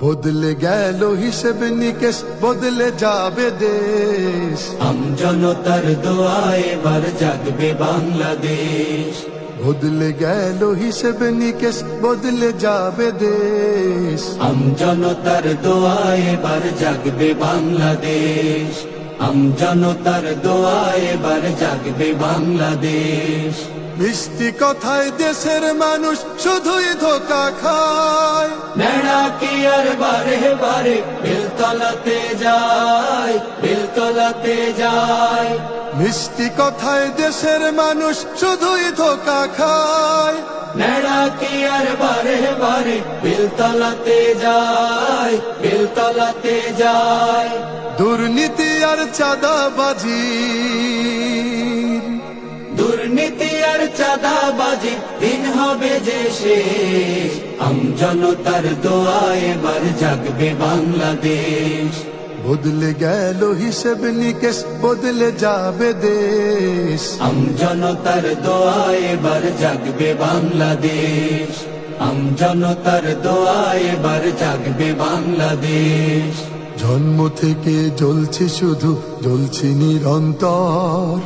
বদলে গেল হিসেব নিকেশ, বদলে যাবে দেশ। আমজনতার দোয়ায় এবার জাগবে বাংলাদেশ। বদলে গেল হিসেব নিকেশ, বদলে যাবে দেশ। আমজনতার দোয়ায় এবার জাগবে বাংলাদেশ। আমজনতার দোয়ায় এবার জাগবে বাংলাদেশ। মিষ্টি কথায় দেশের মানুষ শুধুই ধোকা খায়। নেড়া কি আর বারে বারে বেলতলাতে যায়, বেলতলাতে যায়। মিষ্টি কথায় দেশের মানুষ শুধুই ধোকা খায়। নেড়া কি আর বারে বারে বেলতলাতে যায়, বেলতলাতে যায়। দুর্নীতি আর চাঁদাবাজি, দুর্নীতি আর চাঁদাবাজি দিন হবে যে শেষ। আমজনতার দোয়ায় এবার জাগবে বাংলাদেশ। বদলে গেল হিসেব নিকেশ, বদলে যাবে দেশ। আমজনতার দোয়ায় এবার জাগবে বাংলাদেশ। আমজনতার দোয়ায় এবার জাগবে বাংলাদেশ। জন্ম থেকে জ্বলছি শুধু, জ্বলছি নিরন্তর।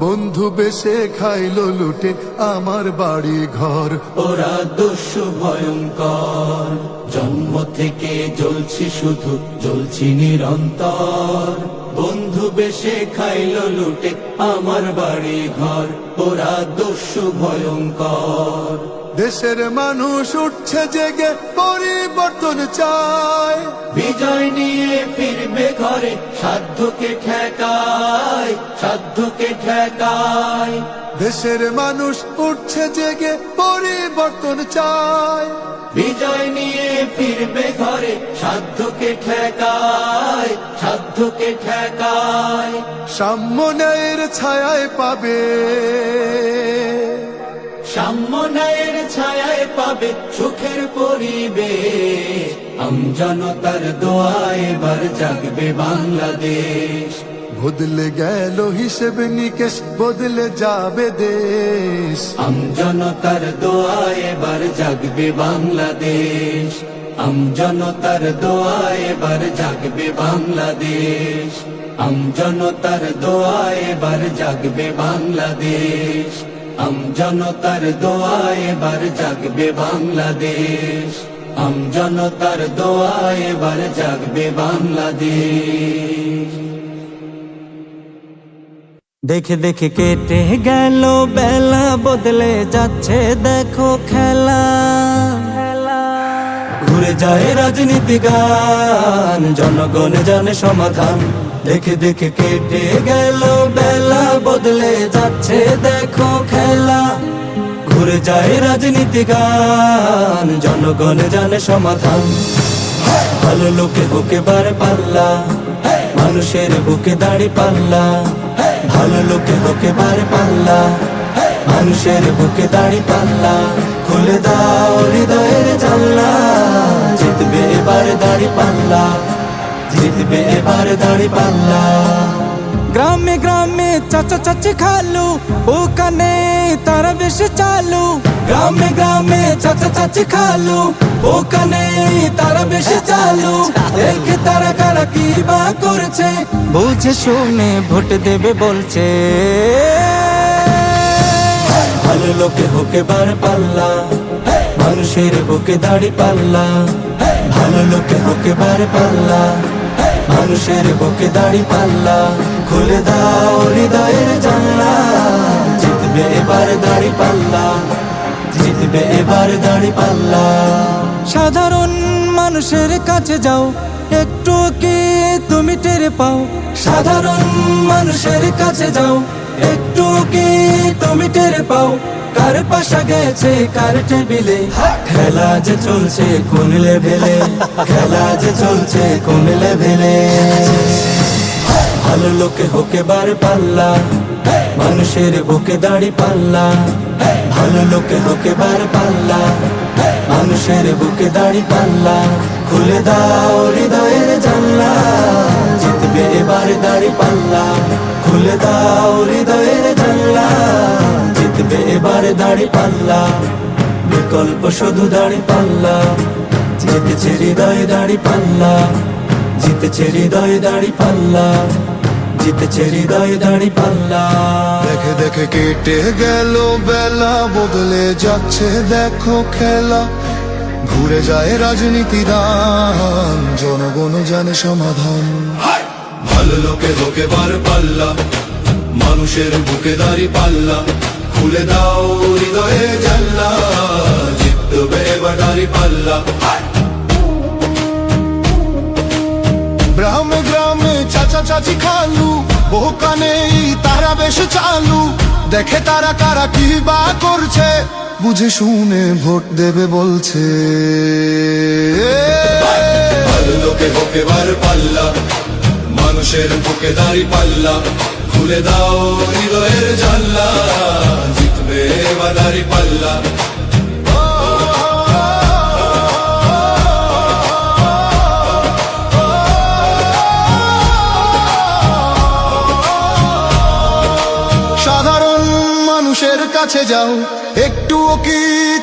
বন্ধু বেশে খাইলো লুটে আমার বাড়ি ঘর। ওরা দস্যু ভয়ঙ্কর। জন্ম থেকে জ্বলছি শুধু, জ্বলছি নিরন্তর। বন্ধু বেশে খাইলো লুটে আমার বাড়ি ঘর। ওরা দস্যু ভয়ঙ্কর। দেশের মানুষ উঠছে জেগে, পরিবর্তন চায়। বিজয় নিয়ে ফিরবে ঘরে, সাধ্যকে ঠেকায়, সাধ্যকে ঠেকায়। দেশের মানুষ উঠছে জেগে, পরিবর্তন চায়। বিজয় নিয়ে ফিরবে ঘরে, সাধ্যকে ঠেকায়, সাধ্যকে ঠেকায়। সাম্য ন্যায়ের ছায়ায় পাবে, সাম্য ন্যায়ের ছায়ায় পাবে সুখের পরিবেশ। আমজনতার দোয়ায় এবার জাগবে বাংলাদেশ। বদলে গেল হিসেব নিকেশ, বদলে যাবে দেশ। আমজনতার দোয়ায় এবার জাগবে বাংলাদেশ। আমজনতার দোয়ায় এবার জাগবে বাংলাদেশ। আমজনতার দোয়ায় এবার জাগবে বাংলাদেশ। আমজনতার দোয়ায় এবার জাগবে বাংলাদেশ। আমজনতার দোয়ায় এবার জাগবে বাংলাদেশ। দেখে দেখে কেটে গেল বেলা, বদলে যাচ্ছে দেখো খেলা। ঘুরে যায় রাজনীতি গান, জনগণ জানে সমাধান। দেখে দেখে কেটে গেল বেলা, বদলে যাচ্ছে দেখো খেলা। ঘুরে যায় রাজনীতি গান, জনগণ জানে সমাধান। ভালো লোকে বুকে বারে পাল্লা, মানুষের বুকে দাড়ি পাল্লা। ভালো লোকে বুকে বারে পাল্লা, মানুষের বুকে দাড়ি পাল্লা। খুলে দাও হৃদয়ের জানলা, জিতবে এবার দাড়ি পাল্লা, জিতবে এবার দাড়ি পাল্লা। গ্রামে গ্রামে চাচা চাচি খালু, ওখানে তারা বেশি চালু। গ্রামে গ্রামে চাচা চাচি খালু, ওখানে তারা বেশি চালু। দেখে তারা কারা কি বা করছে, বুঝে শুনে ভোট দেবে বলছে। ভালো লোকে হোকে বার পাল্লা, মানুষের বুকে দাড়ি পাল্লা। ভালো লোকে হোকে বার পাল্লা, মানুষের বুকে দাড়ি পাল্লা। খুলে দাও হৃদয়ের জানলা, জিতবে এবার দাড়ি পাল্লা, জিতবে এবার দাড়ি পাল্লা। সাধারণ মানুষের কাছে যাও, একটু কি তুমি টের পাও? সাধারণ মানুষের কাছে যাও, একটু কি তুমি টের পাও? কার পাশা গেছে কার টেবিলে, খেলা যে চলছে কোন লেভেলে, খেলা যে চলছে কোন লেভেলে। ভালো লোকে হোকে বার পাল্লা, মানুষের বুকে দাড়ি পাল্লা। ভালো লোকে হোকে বার পাল্লা, মানুষের বুকে দাড়ি পাল্লা। খুলে দাও হৃদয়ের জানলা, জিতবে এবার দাড়ি পাল্লা। খুলে দাও হৃদয়ের জানলা, জিতবে এবার দাড়ি পাল্লা। বিকল্প শুধু দাড়ি পাল্লা, জিতেছে হৃদয় দাড়ি পাল্লা, জিতেছে হৃদয় দাড়ি পাল্লা, জিতেছে হৃদয় দাড়ি পাল্লা। দেখে দেখে কেটে গেল বেলা, বদলে যাচ্ছে দেখো খেলা। ঘুরে যায় রাজনীতি দান, জনগণ জানে সমাধান। ভালো লোকে হোকে বার পাল্লা, মানুষের বুকে দাড়ি পাল্লা। খুলে দাও হৃদয়ে জানলা, জিতবে এবার দাড়ি পাল্লা। গ্রামে গ্রামে চাচা চাচি খালু, বহু কানে তারা বেশ চালু। দেখে তারা কারা কি বা করছে, বুঝে শুনে ভোট দেবে বলছে। ভালো লোকে হোকে বার পাল্লা, মানুষের বুকে দাড়ি পাল্লা। খুলে দাও হৃদয়ের জানলা, জিতবে এবার দাড়ি পাল্লা। সাধারণ মানুষের কাছে যাও, একটুও কি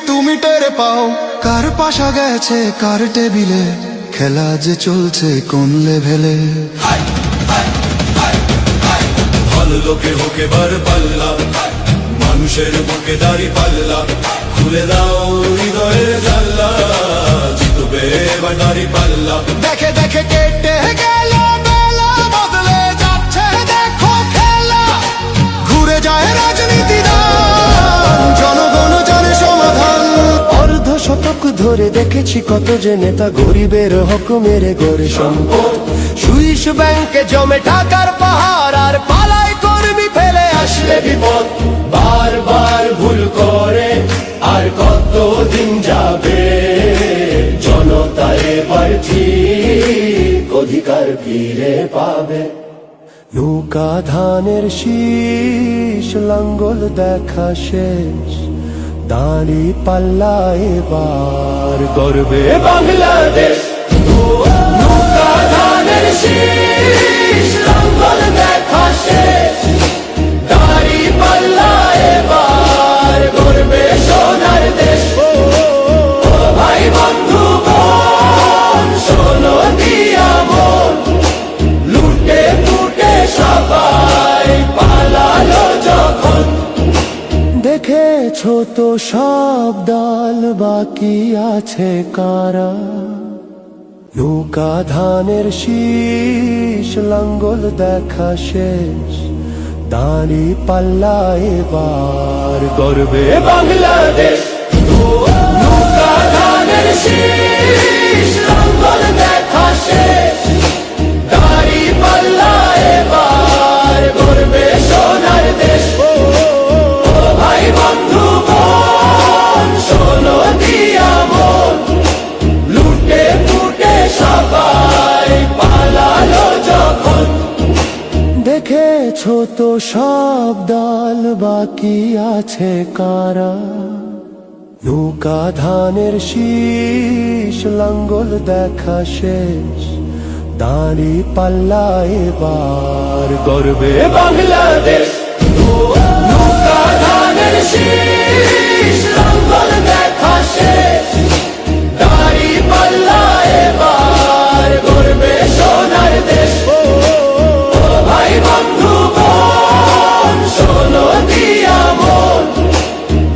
তুমি টের পাও? কার পাশা গেছে কার টেবিলে, খেলা যে চলছে কোন লেভেলে। ভালো লোকে হোকে বার পাল্লা, মানুষের বুকে দাড়ি পাল্লা। খুলে দাও হৃদয়ের জানলা, জিতবে এবার দাড়ি পাল্লা। দেখে দেখে কেটে গেল বেলা, বদলে যাচ্ছে দেখো খেলা। ঘুরে যায় রাজনীতি দান, জনগণ জানে সমাধান। অর্ধ শতক ধরে দেখেছি কত যে নেতা গরিবের হক মেরে গড়ে সম্পদ। সুইস ব্যাংকে জমে টাকার পাহাড়, আর পালায় কর্মী ফেলে আসলে বিপদ। বারবার ভুল করে আর কতদিন যাবে, জনতা এবার ঠিক অধিকার ফিরে পাবে। নৌকা ধানের শীষ, লাঙ্গল দেখা শেষ, দাড়ি পাল্লা এবার গর্বে বাংলাদেশ। নৌকা ধানের শীষ, লাঙ্গল দেখা শেষ, দাড়ি পাল্লা এবার গর্বে সোনার দেশ। ও ভাই বন্ধু বোন, শোনো দিয়া মন, লুটে পুটে সবাই পালালো যখন। দেখেছো তো সব দল, বাকি আছে কারা? নৌকা ধানের শীষ, লাঙ্গল দেখা শেষ, দাড়ি পাল্লা এবার গর্বে বাংলাদেশ। নৌকা ধানের শীষ, লাঙ্গল দেখা শেষ, দাড়ি পাল্লা এবার গর্বে সোনার দেশ। ভাই বন্ধু বোন, শোনো দিয়া মন, লুটে পুটে সবাই পালালো যখন। দেখেছো তো সব দল, বাকি আছে কারা? নৌকা ধানের শীষ, লাঙ্গল দেখা শেষ, দাড়ি পাল্লা এবার গর্বে বাংলাদেশ। নৌকা ধানের শীষ, লাঙ্গল দেখা শেষ, দাড়ি পাল্লা এবার গর্বে সোনার দেশ। ভাই বন্ধু বোন, শোনো দিয়া মন,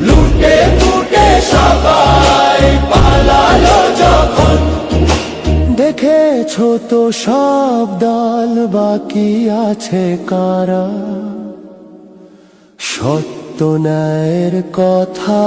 লুটে পুটে সবাই পালালো যখন। দেখেছো তো সব দল, বাকি আছে কারা? সত্য ন্যায়ের কথা